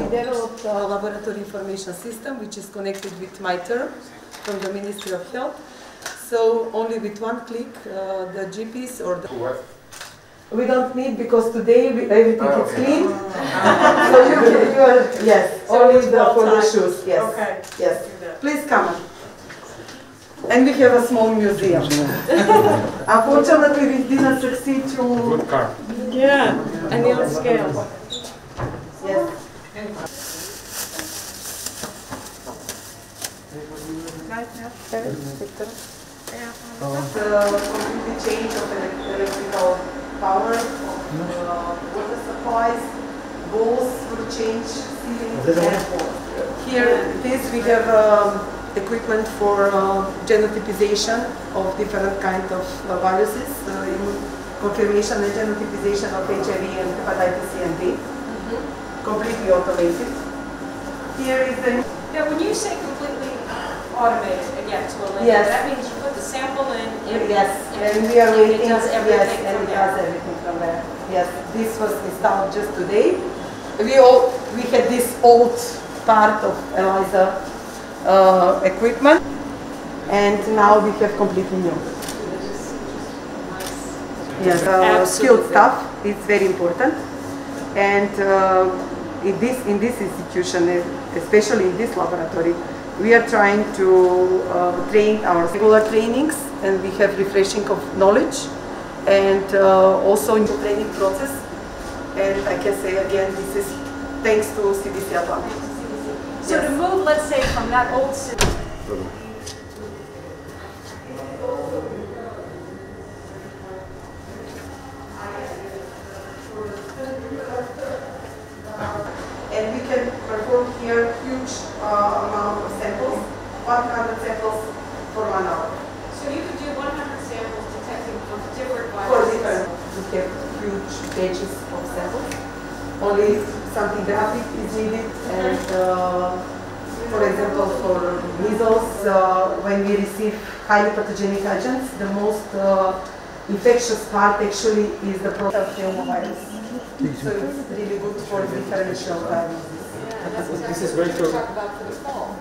developed a laboratory information system which is connected with MyTerm from the Ministry of Health. So only with one click, the GPs or the... What? We don't need, because today everything is clean. So you are, yes, so only for the time. shoes, yes. Okay. Yes. Please come on. And we have a small museum. Unfortunately, we didn't succeed to... Good car. Yeah, and the on scale. Yes. The completely change of electrical power, of water supplies, walls will change, ceilings, and here we have equipment for genotypization of different kinds of viruses, confirmation and genotypization of HIV and hepatitis C and B, completely automated. Here is the... Yeah, when you say completely automated, again, to a link, Yes. that means you put the sample in, Yes, and we are waiting. it does everything Yes, and from it there. does everything from there. Yes, this was installed just today. We had this old part of ELISA equipment, and now we have completely new. Yes, skilled staff is very important, and in this institution, especially in this laboratory, we are trying to train our regular trainings, and we have refreshing of knowledge, and also in the training process. And I can say again, this is thanks to CDC Atlanta. So to move, let's say, from that old system. And we can perform here huge amount of samples, 100 samples for 1 hour. So you could do 100 samples detecting for different For viruses. different, we have huge pages of samples. Only something graphic is needed, and for example, for measles, when we receive highly pathogenic agents, the most infectious part actually is the papillomavirus. So it's really good for differential diagnosis. This is going to... Talk about for the fall.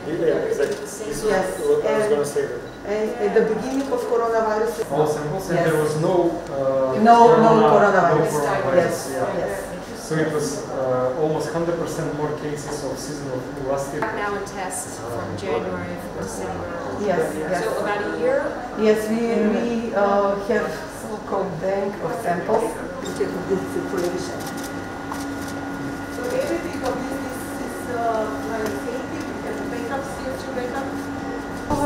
Yeah, exactly. This is Yes, what I was going to say. That. And at the beginning of coronavirus, All samples, and Yes. there was no... no coronavirus. No coronavirus, Yes, yeah. yes. So it was almost 100% more cases of seasonal flu last year. Now in tests from January to December. Yes, yes. So about a year? Yes, we have so-called bank of samples to check the circulation. So everything of this is like safety. We have the backup, CO2 backup. So,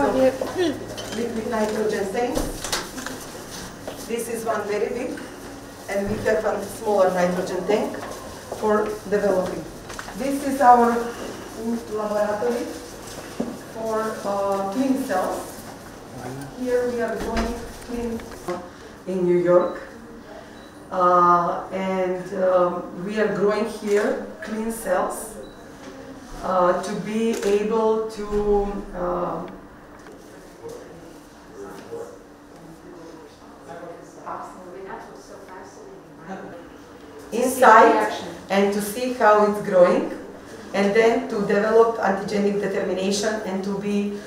liquid nitrogen tanks. This is one very big, and we have a smaller nitrogen tank for developing. This is our laboratory for clean cells. Here we are going clean in New York, and we are growing here clean cells to be able to inside and to see how it's growing, and then to develop antigenic determination and to be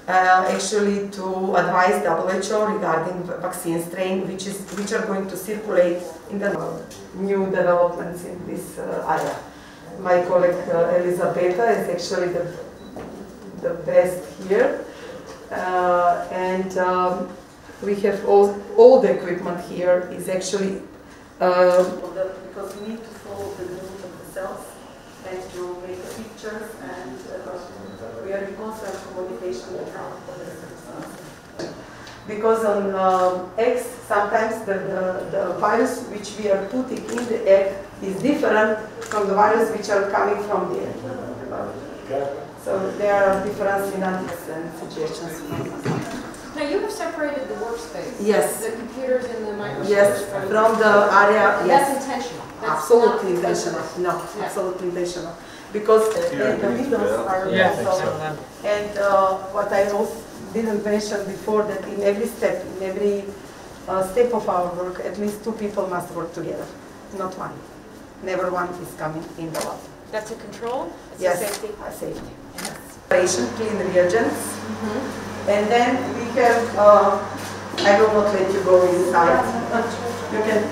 actually to advise WHO regarding vaccine strain which are going to circulate in the new developments in this area. My colleague Elisabetta is actually the best here, and we have all the equipment here is actually because we need to follow the growth of the cells and to make pictures, and we are in constant communication with them. Because on eggs, sometimes the virus which we are putting in the egg is different from the virus which are coming from the egg. So there are differences in antigens and suggestions. Now you have separated the workspace. Yes. The computers and the microscopes. Yes, from the area, And yes. that's intentional. That's Absolutely not intentional. No, Yeah. absolutely intentional. Because the windows are so. And what I also didn't mention before, that in every step of our work, at least 2 people must work together, not one. Never one is coming in the lab. That's a control? It's Yes, a safety? a safety. Yes. Clean reagents. And then we have, I will not let you go inside. You can,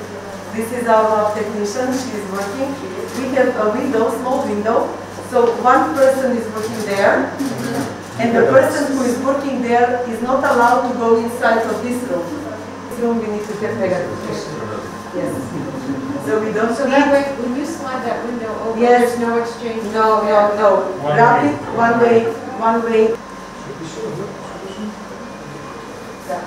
this is our lab technician, she is working. We have a window, small window. So one person is working there, and the person who is working there is not allowed to go inside of this room. This room we need to have negative pressure. Yes. So we don't So that way, when you slide that window over, Yes. there's no exchange? No. Rapid, one way. Yeah.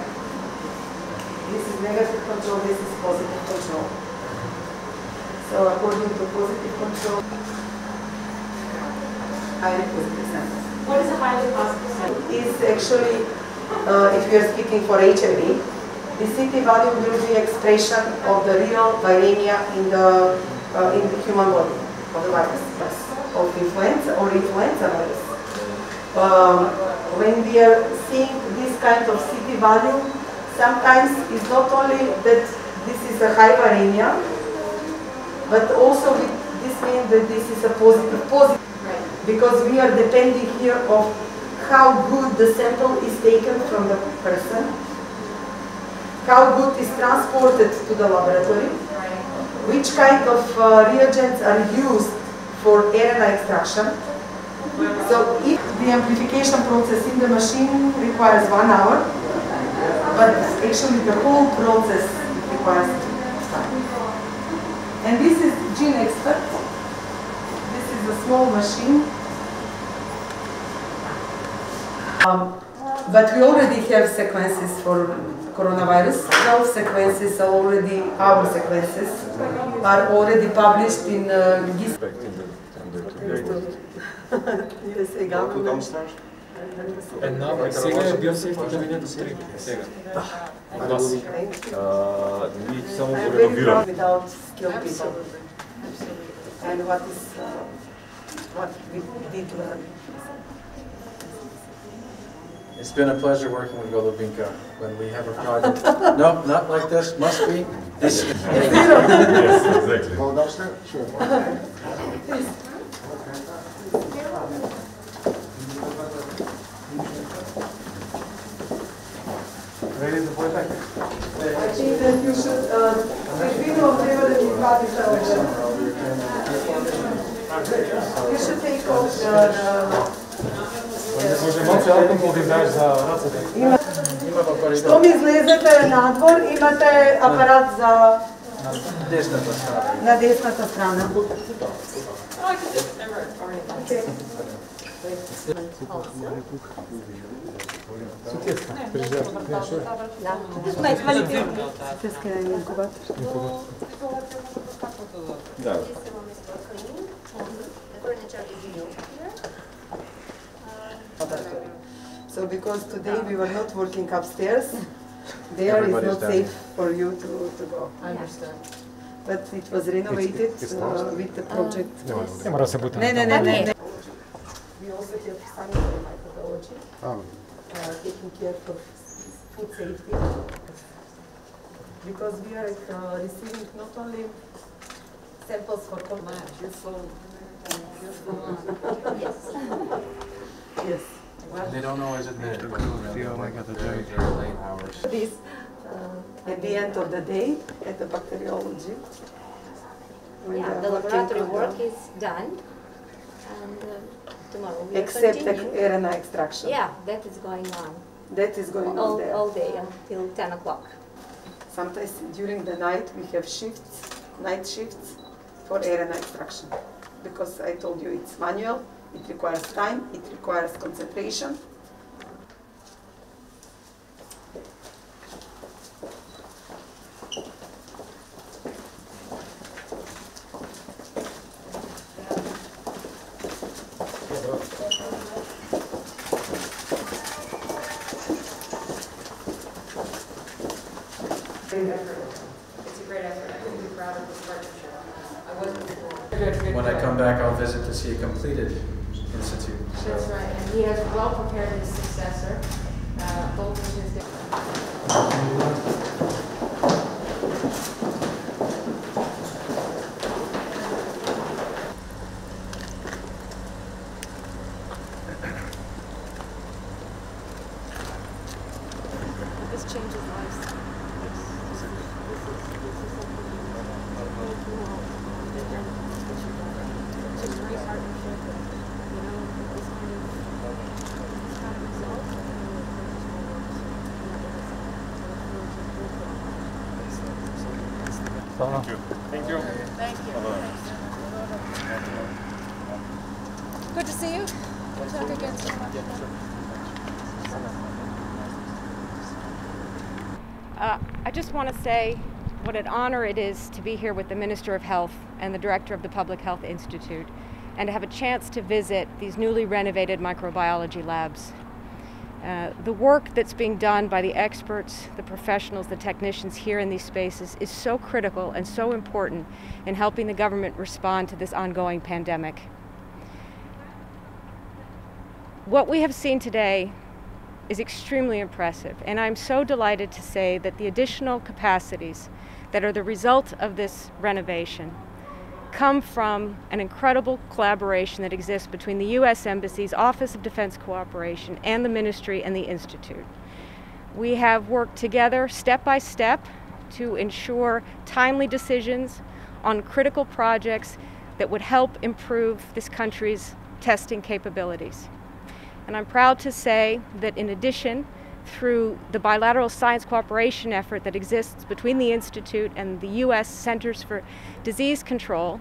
This is negative control, this is positive control. So according to positive control, highly positive samples. What is a highly positive sample? Is actually, if we are speaking for HIV, the CT value will be expression of the real viremia in the human body of the virus, yes, of influenza or influenza virus. When we are seeing this kind of CT value, sometimes it's not only that this is a high viremia, but also this means that this is a positive. Because we are depending here of how good the sample is taken from the person, how good is transported to the laboratory, which kind of reagents are used for RNA extraction. So if the amplification process in the machine requires 1 hour, but actually the whole process requires time. And this is GeneXpert. This is a small machine. But we already have sequences for coronavirus. 12 sequences are already, our sequences are already published in GIS. USA government. And now, сега е биосейфти кабинет 3. Сега. От вас. Ние само I'm го very реновираме. proud without skilled people. And what we did learn. It's been a pleasure working with Golubinka when we have a project. No, not like this, must be. This. Yes, exactly. Go downstairs? Sure. Ready to play back? I think that you should, Filipino treba da mi plati television. You should take off Може малце алкохол да дадеш за ръцете. Щом излезете надвор, имате апарат за Десната страна. на десната страна. Okay. Да. So because today we were not working upstairs, there is Everybody's not down safe for you to go. I understand. But it was renovated with the project. Няма да се бута. Ne. We also have sanitary methodology, taking care for food safety. Because we are receiving not only samples for Yes. They don't always admit it, but really at the very, very late hours. This at the end of the day at the bacteriology. Yeah, the laboratory work is done, and tomorrow we will Except continue. RNA extraction. Yeah, that is going on That is going on there. all day until 10 o'clock. Sometimes during the night we have shifts, night shifts for RNA extraction. Because I told you it's manual, it requires time, it requires concentration. It's a great effort. I couldn't be prouder of this partnership. I wasn't before. When I come back, I'll visit to see a completed institute. So. That's right, and he has well prepared his successor, both of his. Thank you. Thank you. Thank you. Good to see you. We'll talk again soon. I just want to say what an honor it is to be here with the Minister of Health and the Director of the Public Health Institute, and to have a chance to visit these newly renovated microbiology labs. The work that's being done by the experts, the professionals, the technicians here in these spaces is so critical and so important in helping the government respond to this ongoing pandemic. What we have seen today is extremely impressive, and I'm so delighted to say that the additional capacities that are the result of this renovation come from an incredible collaboration that exists between the U.S. Embassy's Office of Defense Cooperation and the Ministry and the Institute. We have worked together step by step to ensure timely decisions on critical projects that would help improve this country's testing capabilities. And I'm proud to say that in addition, through the bilateral science cooperation effort that exists between the Institute and the U.S. Centers for Disease Control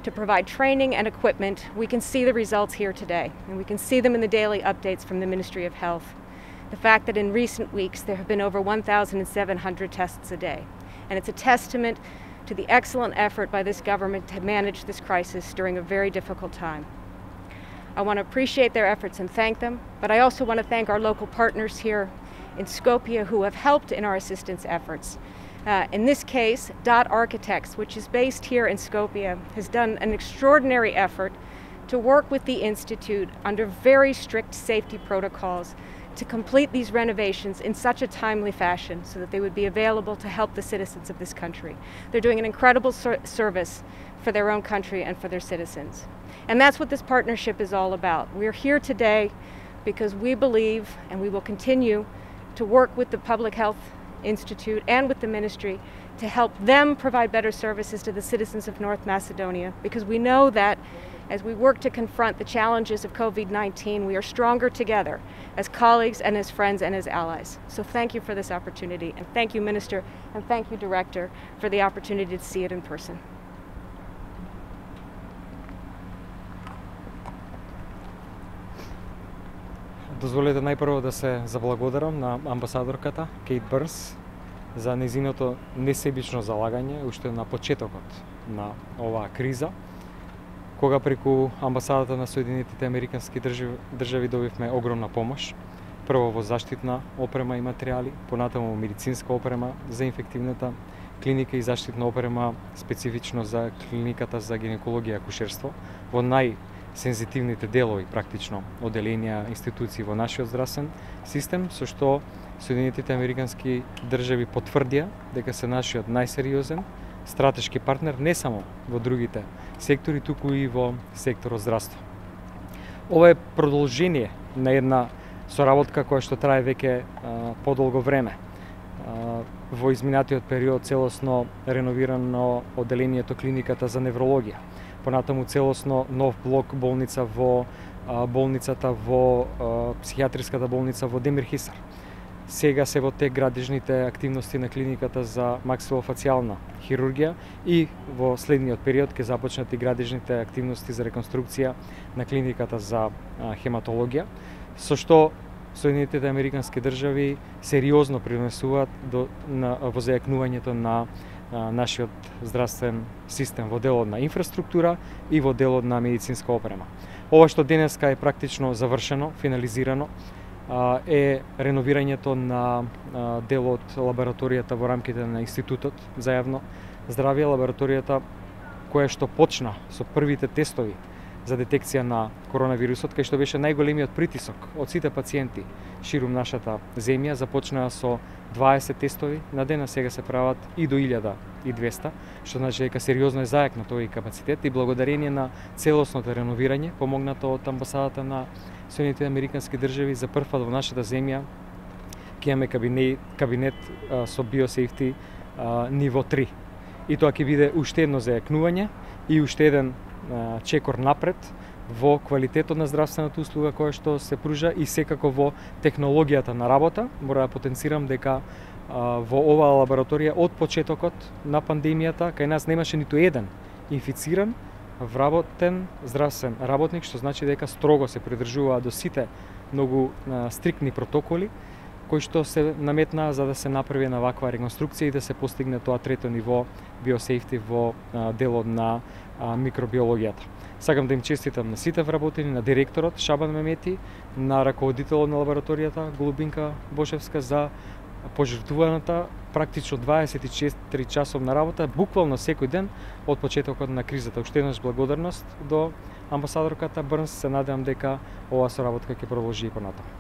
to provide training and equipment, we can see the results here today. And we can see them in the daily updates from the Ministry of Health. The fact that in recent weeks there have been over 1,700 tests a day. And it's a testament to the excellent effort by this government to manage this crisis during a very difficult time. I want to appreciate their efforts and thank them, but I also want to thank our local partners here in Skopje who have helped in our assistance efforts. In this case, DOT Architects, which is based here in Skopje, has done an extraordinary effort to work with the Institute under very strict safety protocols to complete these renovations in such a timely fashion so that they would be available to help the citizens of this country. They're doing an incredible service for their own country and for their citizens. And that's what this partnership is all about. We're here today because we believe, and we will continue to work with the Public Health Institute and with the Ministry to help them provide better services to the citizens of North Macedonia, because we know that as we work to confront the challenges of COVID-19, we are stronger together as colleagues and as friends and as allies. So thank you for this opportunity, and thank you, Minister, and thank you, Director, for the opportunity to see it in person. Дозволете најпрво да се заблагодарам на амбасадорката Кейт Бърнс за незиното несебично залагање уште на почетокот на оваа криза, кога преку амбасадата на Соединетите Американски држави добивме огромна помош, прво во заштитна опрема и материјали, понатаму медицинска опрема за инфективната клиника и заштитна опрема специфично за клиниката за гинекологија и акушерство во најсензитивните делови практично оделенија институции во нашиот здравствен систем, со што Соединетите Американски држави потврдија дека се нашиот најсериозен стратешки партнер не само во другите сектори, туку и во секторот здравство. Ова е продолжение на една соработка која што трае веќе подолго време. Во изминатиот период целосно реновирано оделението клиниката за неврологија. Понатаму целосно нов блок болница во болницата во психијатриската болница во Демирхисар. Сега се во тек градежните активности на клиниката за максилофацијална хирургија и во следниот период ќе започнат и градежните активности за реконструкција на клиниката за хематологија, со што Соединетите Американски држави сериозно принесуваат во зајакнувањето на нашиот здравствен систем во делот на инфраструктура и во делот на медицинска опрема. Ова што денеска е практично завршено, финализирано, е реновирањето на делот лабораторијата во рамките на Институтот за јавно здравје, лабораторијата која што почна со првите тестови за детекција на коронавирусот, кај што беше најголемиот притисок од сите пациенти ширум нашата земја. Започнаа со 20 тестови на ден, а сега се прават и до 1200, што значи дека сериозно е зајакнат овој капацитет и благодарение на целосното реновирање, помогнато од амбасадата на Соединетите Американски држави, за прв пат во нашата земја ќе имаме кабинет со биосейфти ниво 3. И тоа ќе биде уште едно зајакнување и уште еден чекор напред во квалитетот на здравствената услуга која што се пружа и секако во технологијата на работа. Мора да потенцирам дека во оваа лабораторија од почетокот на пандемијата, кај нас немаше ниту еден инфициран, вработен здравствен работник, што значи дека строго се придржуваа до сите многу стриктни протоколи кои што се наметнаа за да се направи на ваква реконструкција и да се постигне тоа трето ниво биосейфти во делот на микробиологијата. Сакам да им честитам на сите вработени, на директорот Шабан Мемети, на раководителот на лабораторијата Голубинка Бошевска за пожртвуваната практично 24 часовна работа, буквално секој ден од почетокот на кризата. Уште еднаш благодарност до амбасадорката Брнс, се надевам дека оваа соработка ќе продолжи и понатаму.